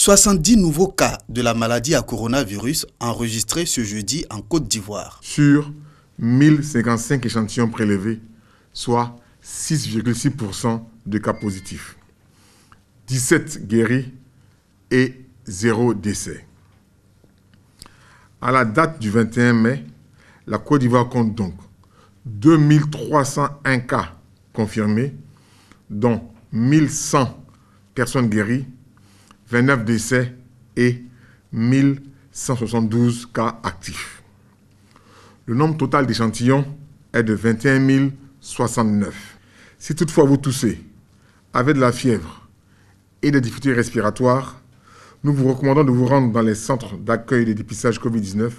70 nouveaux cas de la maladie à coronavirus enregistrés ce jeudi en Côte d'Ivoire. Sur 1055 échantillons prélevés, soit 6,6% de cas positifs. 17 guéris et 0 décès. À la date du 21 mai, la Côte d'Ivoire compte donc 2301 cas confirmés, dont 1100 personnes guéries, 29 décès et 1172 cas actifs. Le nombre total d'échantillons est de 21 069. Si toutefois vous toussez, avez de la fièvre et des difficultés respiratoires, nous vous recommandons de vous rendre dans les centres d'accueil de dépistage Covid-19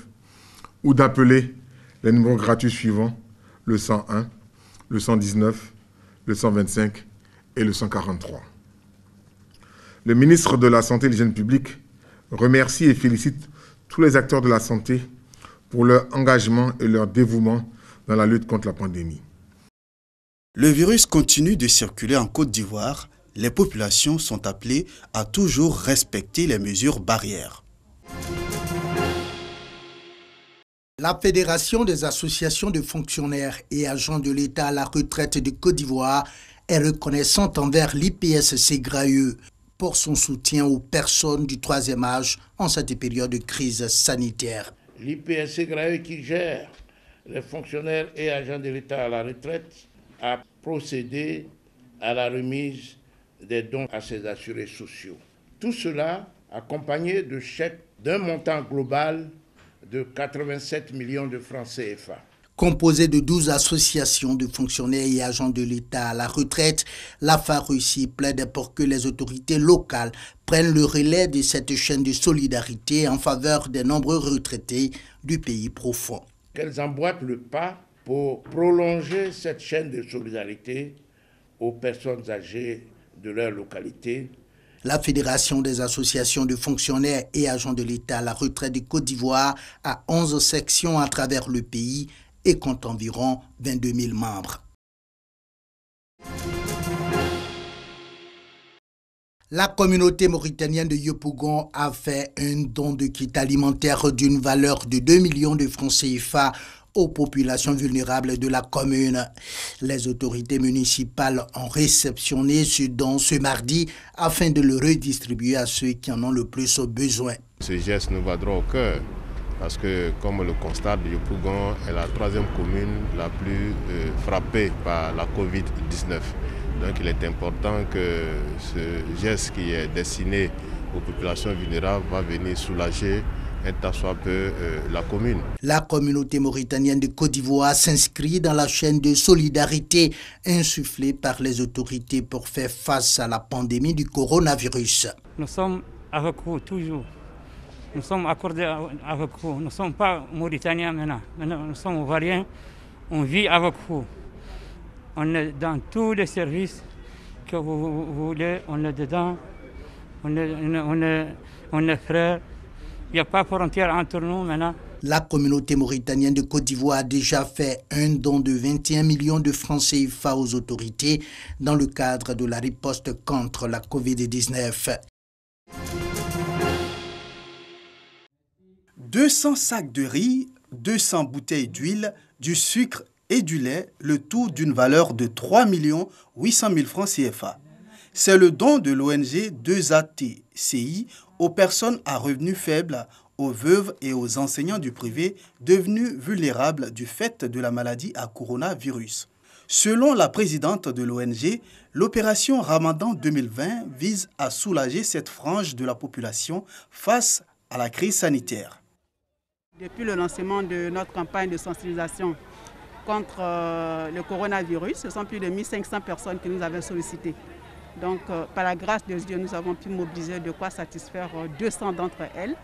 ou d'appeler les numéros gratuits suivants, le 101, le 119, le 125 et le 143. Le ministre de la Santé et de l'Hygiène publique remercie et félicite tous les acteurs de la santé pour leur engagement et leur dévouement dans la lutte contre la pandémie. Le virus continue de circuler en Côte d'Ivoire. Les populations sont appelées à toujours respecter les mesures barrières. La Fédération des associations de fonctionnaires et agents de l'État à la retraite de Côte d'Ivoire est reconnaissante envers l'IPSC Grailleux pour son soutien aux personnes du troisième âge en cette période de crise sanitaire. L'IPSC Grailleux, qui gère les fonctionnaires et agents de l'État à la retraite, a procédé à la remise des dons à ses assurés sociaux. Tout cela accompagné de chèques d'un montant global de 87 millions de francs CFA. Composée de 12 associations de fonctionnaires et agents de l'État à la retraite, la FARUCI plaide pour que les autorités locales prennent le relais de cette chaîne de solidarité en faveur des nombreux retraités du pays profond. Qu'elles emboîtent le pas pour prolonger cette chaîne de solidarité aux personnes âgées de leur localité. La Fédération des associations de fonctionnaires et agents de l'État à la retraite de Côte d'Ivoire a 11 sections à travers le pays et compte environ 22 000 membres. La communauté mauritanienne de Yopougon a fait un don de kit alimentaire d'une valeur de 2 millions de francs CFA aux populations vulnérables de la commune. Les autorités municipales ont réceptionné ce don ce mardi afin de le redistribuer à ceux qui en ont le plus besoin. Ce geste nous va droit au cœur parce que, comme on le constate, Yopougon est la troisième commune la plus frappée par la Covid-19. Donc il est important que ce geste qui est destiné aux populations vulnérables va venir soulager un tant soit peu la commune. La communauté mauritanienne de Côte d'Ivoire s'inscrit dans la chaîne de solidarité insufflée par les autorités pour faire face à la pandémie du coronavirus. Nous sommes avec vous toujours. Nous sommes accordés avec vous. Nous ne sommes pas Mauritaniens maintenant. Maintenant, nous sommes Ivoiriens. On vit avec vous. On est dans tous les services que vous voulez. On est dedans. On est frères. Il n'y a pas de frontière entre nous maintenant. La communauté mauritanienne de Côte d'Ivoire a déjà fait un don de 21 millions de francs CFA aux autorités dans le cadre de la riposte contre la Covid-19. 200 sacs de riz, 200 bouteilles d'huile, du sucre et du lait, le tout d'une valeur de 3 800 000 francs CFA. C'est le don de l'ONG 2ATCI aux personnes à revenus faibles, aux veuves et aux enseignants du privé devenus vulnérables du fait de la maladie à coronavirus. Selon la présidente de l'ONG, l'opération Ramadan 2020 vise à soulager cette frange de la population face à la crise sanitaire. Depuis le lancement de notre campagne de sensibilisation contre le coronavirus, ce sont plus de 1500 personnes que nous avons sollicitées. Donc, par la grâce de Dieu, nous avons pu mobiliser de quoi satisfaire 200 d'entre elles.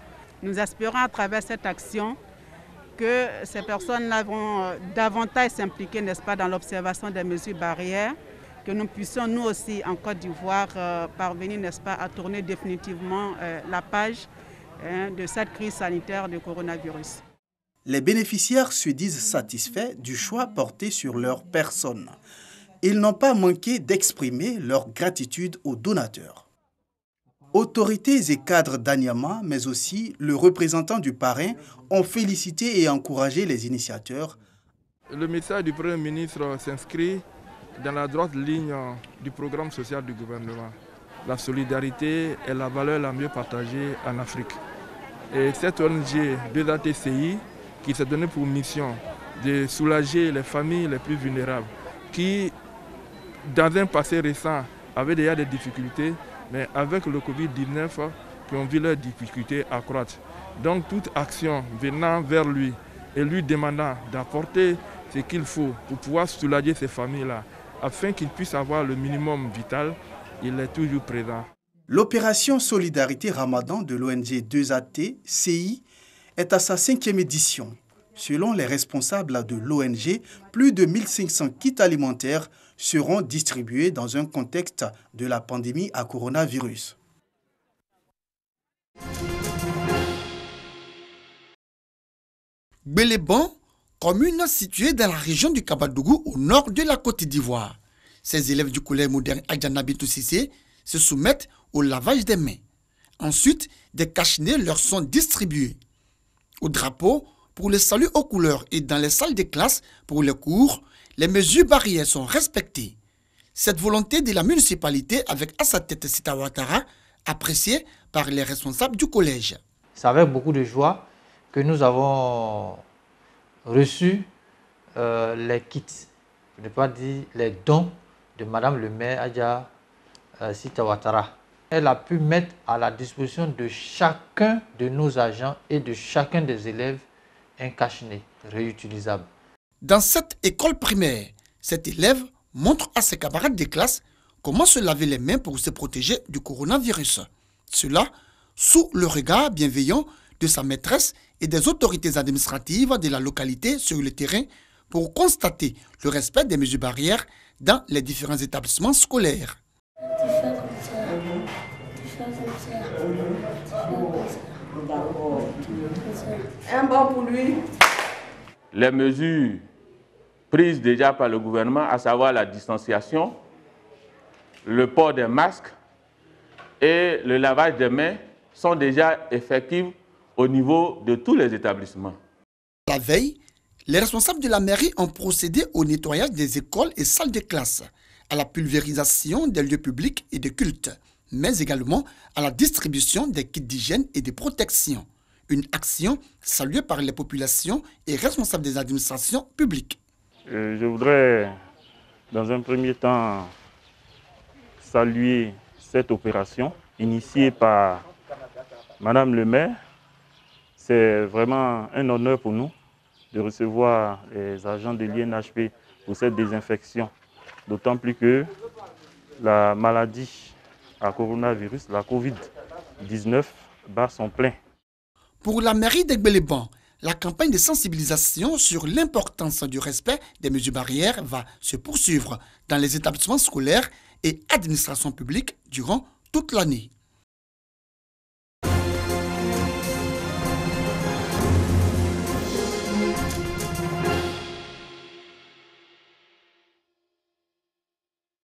Nous espérons à travers cette action que ces personnes-là vont davantage s'impliquer, n'est-ce pas, dans l'observation des mesures barrières, que nous puissions, nous aussi, en Côte d'Ivoire, parvenir, n'est-ce pas, à tourner définitivement la page de cette crise sanitaire du coronavirus. Les bénéficiaires se disent satisfaits du choix porté sur leur personne. Ils n'ont pas manqué d'exprimer leur gratitude aux donateurs. Autorités et cadres d'Anyama, mais aussi le représentant du parrain, ont félicité et encouragé les initiateurs. Le message du Premier ministre s'inscrit dans la droite ligne du programme social du gouvernement. La solidarité est la valeur la mieux partagée en Afrique. Et cette ONG 2ATCI, qui s'est donnée pour mission de soulager les familles les plus vulnérables, qui, dans un passé récent, avaient déjà des difficultés, mais avec le Covid-19, qui ont vu leurs difficultés accroître. Donc toute action venant vers lui et lui demandant d'apporter ce qu'il faut pour pouvoir soulager ces familles-là, afin qu'ils puissent avoir le minimum vital, il est toujours présent. L'opération Solidarité Ramadan de l'ONG 2ATCI est à sa 5e édition. Selon les responsables de l'ONG, plus de 1500 kits alimentaires seront distribués dans un contexte de la pandémie à coronavirus. Gbeleban, commune située dans la région du Kabadougou au nord de la Côte d'Ivoire. Ces élèves du collège moderne Adjana Bintou Cissé se soumettent au lavage des mains. Ensuite, des cache-nez leur sont distribués. Au drapeau, pour le salut aux couleurs et dans les salles de classe pour les cours, les mesures barrières sont respectées. Cette volonté de la municipalité avec à sa tête Sita Ouattara, appréciée par les responsables du collège. C'est avec beaucoup de joie que nous avons reçu les kits, je ne pas dire les dons de Madame le maire Adja Sita Ouattara. Elle a pu mettre à la disposition de chacun de nos agents et de chacun des élèves un cache-nez réutilisable. Dans cette école primaire, cet élève montre à ses camarades de classe comment se laver les mains pour se protéger du coronavirus. Cela sous le regard bienveillant de sa maîtresse et des autorités administratives de la localité sur le terrain pour constater le respect des mesures barrières dans les différents établissements scolaires. Un bon pour lui. Les mesures prises déjà par le gouvernement, à savoir la distanciation, le port des masques et le lavage des mains, sont déjà effectives au niveau de tous les établissements. La veille, les responsables de la mairie ont procédé au nettoyage des écoles et salles de classe, à la pulvérisation des lieux publics et de culte, mais également à la distribution des kits d'hygiène et de protection. Une action saluée par les populations et responsables des administrations publiques. Je voudrais, dans un premier temps, saluer cette opération initiée par Madame le maire. C'est vraiment un honneur pour nous de recevoir les agents de l'INHP pour cette désinfection. D'autant plus que la maladie à coronavirus, la Covid-19, bat son plein. Pour la mairie de Gbeleban, la campagne de sensibilisation sur l'importance du respect des mesures barrières va se poursuivre dans les établissements scolaires et administrations publiques durant toute l'année.